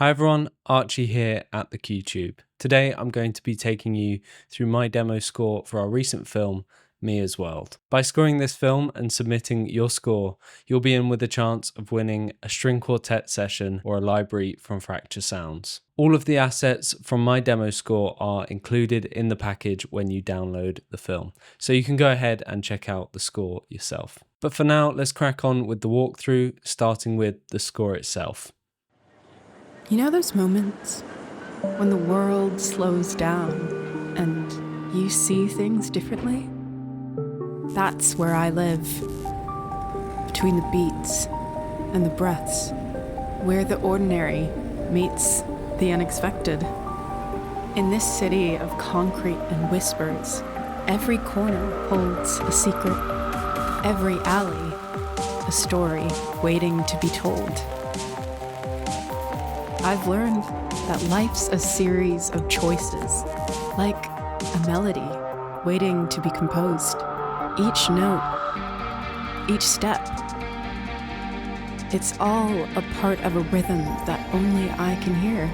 Hi everyone, Archie here at the QTube. Today I'm going to be taking you through my demo score for our recent film, Mia's World. By scoring this film and submitting your score, you'll be in with a chance of winning a string quartet session or a library from Fracture Sounds. All of the assets from my demo score are included in the package when you download the film, so you can go ahead and check out the score yourself. But for now, let's crack on with the walkthrough, starting with the score itself. You know those moments when the world slows down and you see things differently? That's where I live. Between the beats and the breaths, where the ordinary meets the unexpected. In this city of concrete and whispers, every corner holds a secret, every alley a story waiting to be told. I've learned that life's a series of choices, like a melody waiting to be composed. Each note, each step, it's all a part of a rhythm that only I can hear.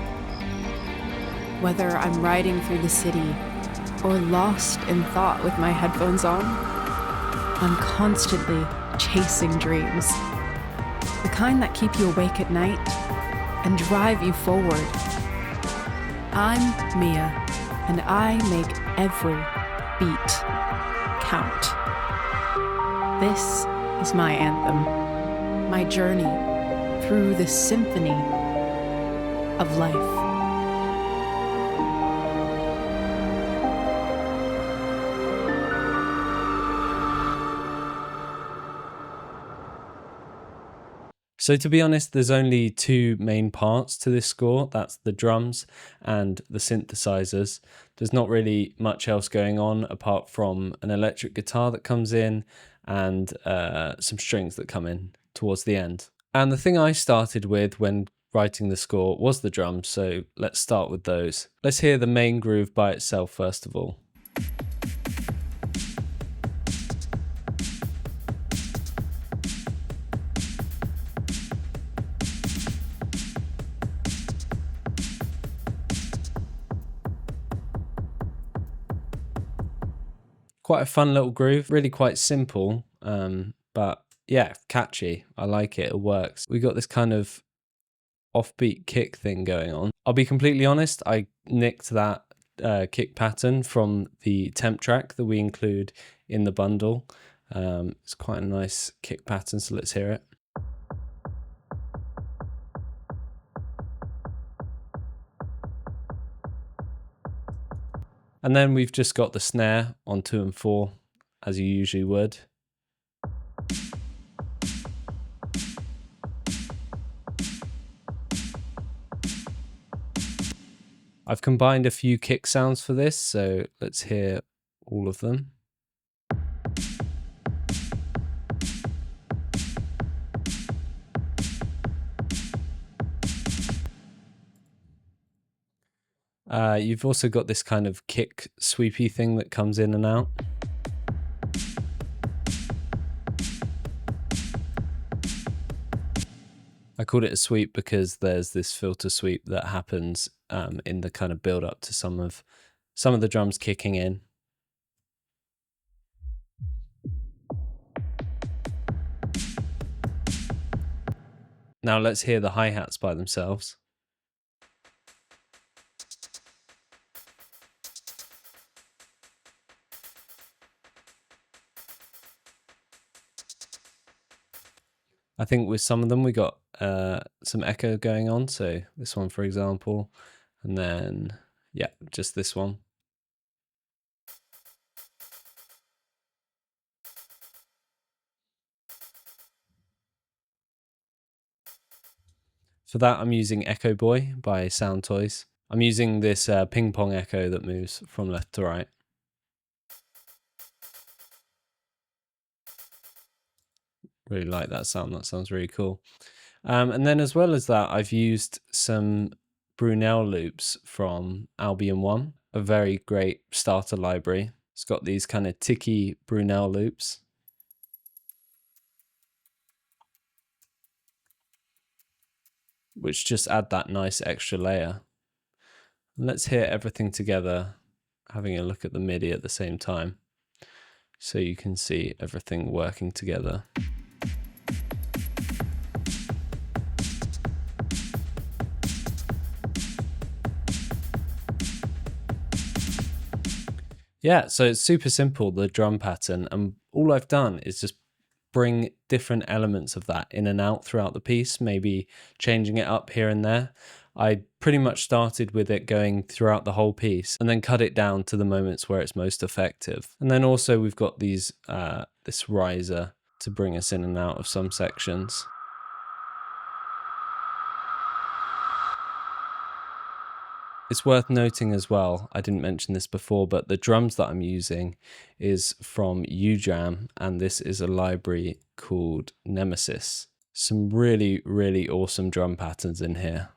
Whether I'm riding through the city or lost in thought with my headphones on, I'm constantly chasing dreams. The kind that keep you awake at night and drive you forward. I'm Mia, and I make every beat count. This is my anthem, my journey through the symphony of life. So to be honest, there's only two main parts to this score. That's the drums and the synthesizers. There's not really much else going on apart from an electric guitar that comes in and some strings that come in towards the end. And the thing I started with when writing the score was the drums, so let's start with those. Let's hear the main groove by itself first of all. Quite a fun little groove, really quite simple, but yeah, catchy. I like it, it works. We got this kind of offbeat kick thing going on. I'll be completely honest, I nicked that kick pattern from the temp track that we include in the bundle. It's quite a nice kick pattern, so let's hear it. And then we've just got the snare on 2 and 4, as you usually would. I've combined a few kick sounds for this, so let's hear all of them. You've also got this kind of kick sweepy thing that comes in and out. I called it a sweep because there's this filter sweep that happens in the kind of build up to some of the drums kicking in. Now let's hear the hi-hats by themselves. I think with some of them we got some echo going on, so this one for example, and then yeah, just this one. For that I'm using Echo Boy by Sound Toys. I'm using this ping pong echo that moves from left to right. Really like that sounds really cool. And then as well as that, I've used some Brunel loops from Albion 1, a very great starter library. It's got these kind of ticky Brunel loops. which just add that nice extra layer. Let's hear everything together, having a look at the MIDI at the same time, so you can see everything working together. Yeah, so it's super simple, the drum pattern, and all I've done is just bring different elements of that in and out throughout the piece, maybe changing it up here and there. I pretty much started with it going throughout the whole piece and then cut it down to the moments where it's most effective. And then also we've got these this riser to bring us in and out of some sections. It's worth noting as well, I didn't mention this before, but the drums that I'm using is from UJam, and this is a library called Nemesis. Some really, really awesome drum patterns in here.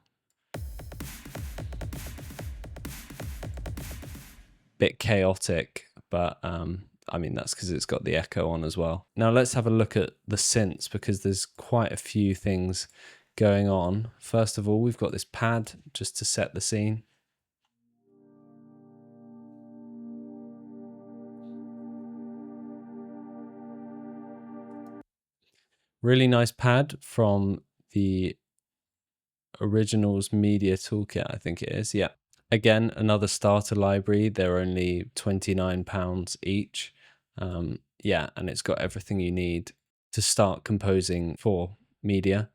Bit chaotic, but I mean, that's because it's got the echo on as well. Now let's have a look at the synths, because there's quite a few things going on. First of all, we've got this pad just to set the scene. Really nice pad from the Originals Media Toolkit, I think it is. Yeah. Again, another starter library. They're only £29 each. Yeah, and it's got everything you need to start composing for media.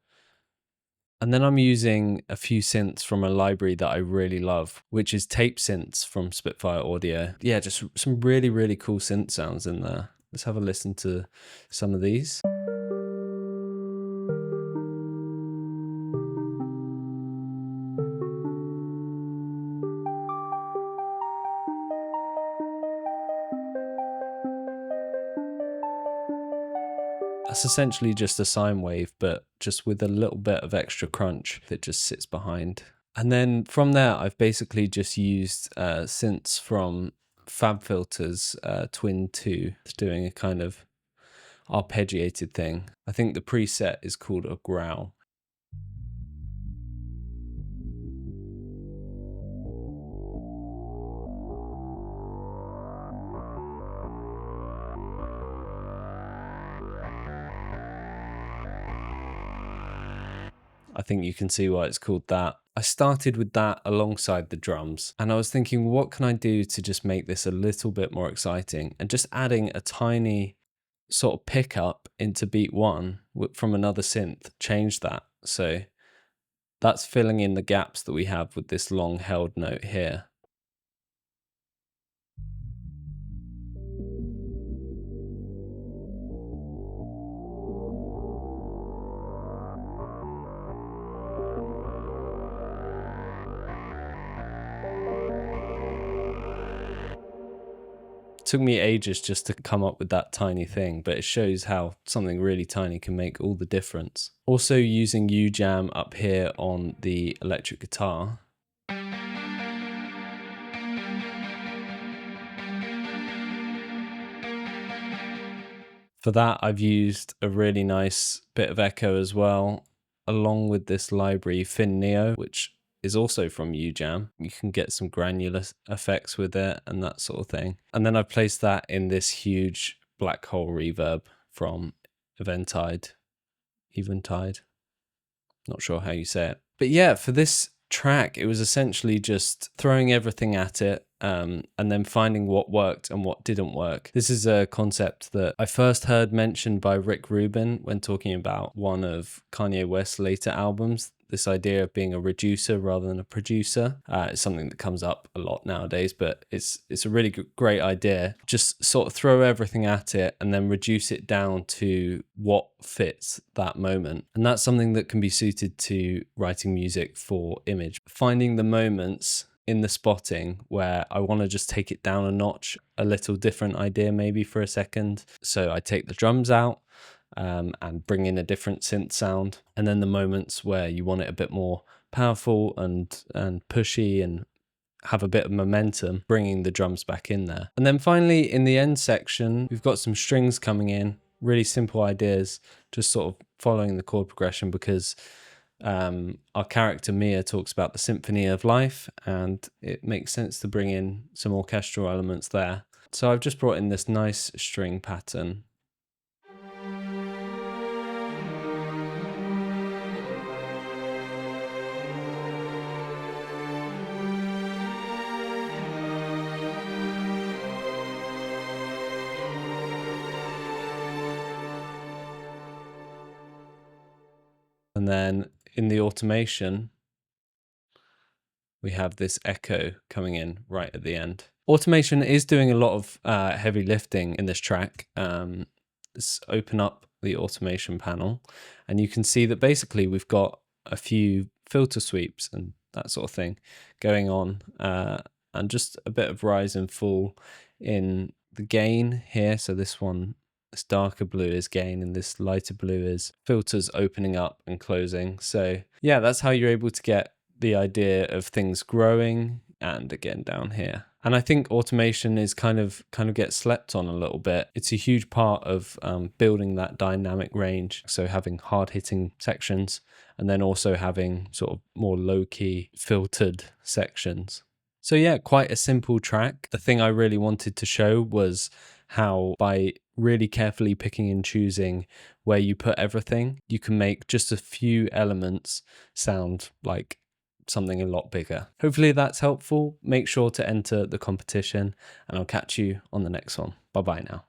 And then I'm using a few synths from a library that I really love, which is tape synths from Spitfire Audio. Yeah, just some really, really cool synth sounds in there. Let's have a listen to some of these. That's essentially just a sine wave, but just with a little bit of extra crunch that just sits behind. And then from there, I've basically just used synths from FabFilter's Twin 2, doing a kind of arpeggiated thing. I think the preset is called a growl. I think you can see why it's called that. I started with that alongside the drums, and I was thinking, what can I do to just make this a little bit more exciting? And just adding a tiny sort of pickup into beat one from another synth changed that. So that's filling in the gaps that we have with this long held note here. Took me ages just to come up with that tiny thing, but it shows how something really tiny can make all the difference. Also using UJam up here on the electric guitar. For that, I've used a really nice bit of echo as well, along with this library, Fin Neo, which is also from UJam. You can get some granular effects with it and that sort of thing. And then I've placed that in this huge black hole reverb from Eventide. Not sure how you say it. But yeah, for this track, it was essentially just throwing everything at it, and then finding what worked and what didn't work. This is a concept that I first heard mentioned by Rick Rubin when talking about one of Kanye West's later albums. This idea of being a reducer rather than a producer is something that comes up a lot nowadays, but it's a really great idea. Just sort of throw everything at it and then reduce it down to what fits that moment. And that's something that can be suited to writing music for image. Finding the moments in the spotting where I want to just take it down a notch, a little different idea maybe for a second. So I take the drums out, and bring in a different synth sound, and then the moments where you want it a bit more powerful and pushy and have a bit of momentum, bringing the drums back in there. And then finally in the end section, we've got some strings coming in, really simple ideas, just sort of following the chord progression, because Our character Mia talks about the symphony of life, and it makes sense to bring in some orchestral elements there. So I've just brought in this nice string pattern. And then in the automation, we have this echo coming in right at the end. Automation is doing a lot of heavy lifting in this track. Let's open up the automation panel, and you can see that basically we've got a few filter sweeps and that sort of thing going on, and just a bit of rise and fall in the gain here. So this one, this darker blue is gain, and this lighter blue is filters opening up and closing. So yeah, that's how you're able to get the idea of things growing, and again down here. And I think automation is kind of gets slept on a little bit. It's a huge part of building that dynamic range. So having hard hitting sections, and then also having sort of more low key filtered sections. So yeah, quite a simple track. The thing I really wanted to show was how by really carefully picking and choosing where you put everything, you can make just a few elements sound like something a lot bigger. Hopefully that's helpful. Make sure to enter the competition, and I'll catch you on the next one. Bye bye now.